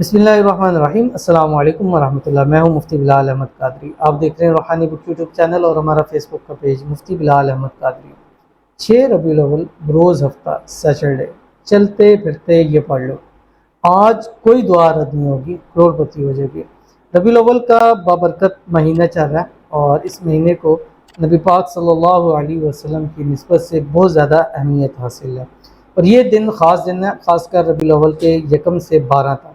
बिस्मिल्लाहिर्रहमानिर्रहीम। अस्सलाम वालेकुम वरहमतुल्लाह। मैं हूं मुफ्ती बिलाल अहमद कादरी। आप देख रहे हैं रूहानी बुक यूट्यूब चैनल और हमारा फेसबुक का पेज मुफ्ती बिलाल अहमद कादरी। 6 रबीउल अव्वल बरोज़ हफ्ता सैटरडे, चलते फिरते ये पढ़ लो। आज कोई दुआ रद्द नहीं होगी, करोड़पति हो जाएगी। रबीउल अव्वल का बाबरकत महीना चल रहा है और इस महीने को नबी पाक सल्लल्लाहु अलैहि वसल्लम की निस्बत से बहुत ज़्यादा अहमियत हासिल है और ये दिन ख़ास दिन है, ख़ासकर रबीउल अव्वल के 1 से 12 तक।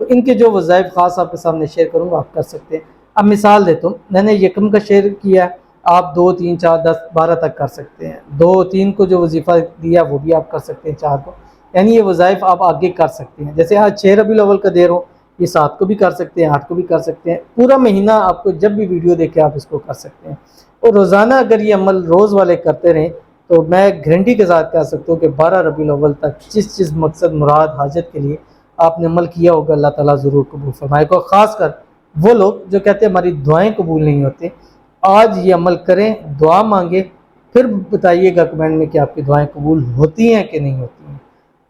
तो इनके जो वज़ाइफ ख़ास आपके सामने शेयर करूँगा, आप कर सकते हैं। अब मिसाल देता हूँ, मैंने यकम का शेयर किया है, आप 2, 3, 4, 10, 12 तक कर सकते हैं। 2, 3 को जो वजीफ़ा दिया वो भी आप कर सकते हैं, 4 को, यानी ये वज़ाइफ आप आगे कर सकते हैं। जैसे आज 6 रबीउल अव्वल का दे रहा हूँ, ये 7 को भी कर सकते हैं, 8 को भी कर सकते हैं। पूरा महीना आपको जब भी वीडियो देखे आप इसको कर सकते हैं और रोज़ाना अगर ये अमल रोज़ वाले करते रहें तो मैं गारंटी के साथ कह सकता हूँ कि 12 रबीउल अव्वल तक जिस मकसद, मुराद, हाजत के लिए आपने अमल किया होगा, अल्लाह ताला ज़रूर कबूल फरमाएगा। ख़ासकर वो लोग जो कहते हैं हमारी दुआएं कबूल नहीं होती, आज ये अमल करें, दुआ मांगे, फिर बताइएगा कमेंट में कि आपकी दुआएं कबूल होती हैं कि नहीं होती हैं।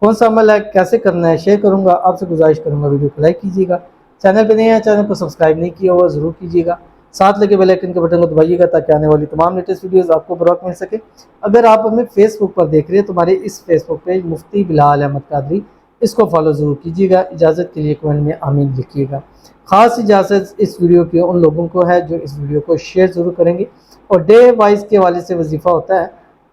कौन सा अमल है, कैसे करना है, शेयर करूँगा। आपसे गुजारिश करूँगा वीडियो को लाइक कीजिएगा, चैनल पर नए हैं चैनल को सब्सक्राइब नहीं किया हुआ ज़रूर कीजिएगा, साथ लगे बेल आइकन के बटन को दबाइएगा ताकि आने वाली तमाम लेटेस्ट वीडियोस आपको बर वक्त मिल सके। अगर आप हमें फेसबुक पर देख रहे हैं तो हमारे इस फेसबुक पेज मुफ्ती बिलाल अहमद कादरी, इसको फॉलो ज़रूर कीजिएगा। इजाज़त के लिए कमेंट में आमीन लिखिएगा। ख़ास इजाज़त इस वीडियो की उन लोगों को है जो इस वीडियो को शेयर ज़रूर करेंगे। और डे वाइज के हवाले से वजीफ़ा होता है,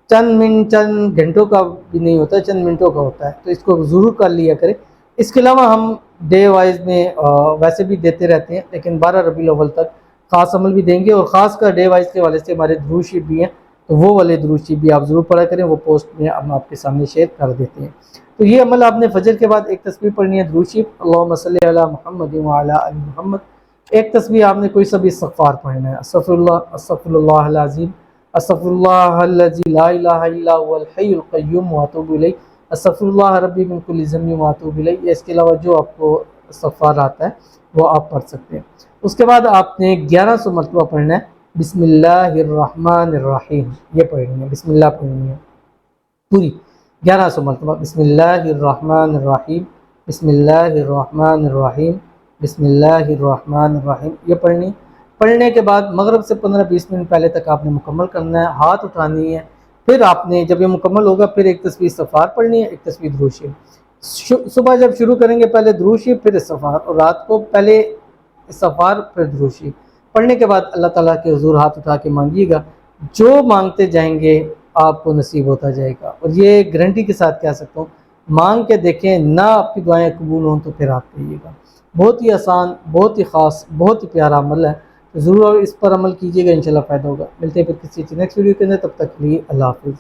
चंद घंटों का भी नहीं होता, चंद मिनटों का होता है, तो इसको ज़रूर कर लिया करें। इसके अलावा हम डे वाइज में वैसे भी देते रहते हैं, लेकिन 12 रबीउल अव्वल तक ख़ास अमल भी देंगे और ख़ास कर डे वाइज के हवाले से हमारे दुरूद शरीफ भी हैं, तो वो वाले दुरूद शरीफ भी आप ज़रूर पढ़ा करें। वो पोस्ट में हम आपके सामने शेयर कर देते हैं। तो ये अमल आपने फजर के बाद एक तस्बीह पढ़नी है, दुरूद शरीफ अल्लाहुम्मा सल्ली अला मुहम्मद व अला आलि मुहम्मद। एक तस्बीह आपने कोई सा भी इस्तिग़फ़ार पढ़ना है, अस्तग़फ़िरुल्लाह अज़ीम, अस्तग़फ़िरुल्लाहल्लज़ी ला इलाहा इल्ला हुवल हय्युल क़य्यूम व अतूबु इलैह, अस्तग़फ़िरुल्लाह रब्बी मिन कुल्लि ज़ंबिन व अतूबु इलैह। इसके अलावा जो आपको इस्तिग़फ़ार आता है वो आप पढ़ सकते हैं। उसके बाद आपने 1100 मरतबा पढ़ना है बिस्मिल्लाहिर्रहमानिर्रहीम, ये पढ़नी है, बिस्मिल्लाह पढ़नी है पूरी 1100 मरतबा। बिस्मिल्लाहिर्रहमानिर्रहीम, बिस्मिल्लाहिर्रहमानिर्रहीम, बिस्मिल्लाहिर्रहमानिर्रहीम, ये पढ़ने के बाद मगरिब से 15-20 मिनट पहले तक आपने मुकम्मल करना है, हाथ उठानी है। फिर आपने जब ये मुकम्मल होगा फिर एक तस्बीह इस्तिग़फ़ार पढ़नी है, एक तस्बीह दुरूद शरीफ। सुबह जब शुरू करेंगे पहले दुरूद शरीफ फिर इस्तिग़फ़ार, और रात को पहले इस्तिग़फ़ार फिर दुरूद शरीफ। पढ़ने के बाद अल्लाह ताला के हुज़ूर हाथ उठा के मांगिएगा, जो मांगते जाएंगे आपको नसीब होता जाएगा। और ये गारंटी के साथ कह सकता हूँ, मांग के देखें, ना आपकी दुआएं कबूल हों तो फिर आप कहिएगा। बहुत ही आसान, बहुत ही ख़ास, बहुत ही प्यारा अमल है, तो ज़रूर इस पर अमल कीजिएगा, इंशाल्लाह फ़ायदा होगा। मिलते हैं फिर किसी नेक्स्ट वीडियो के अंदर, तब तक के लिए अल्लाह हाफ़िज़।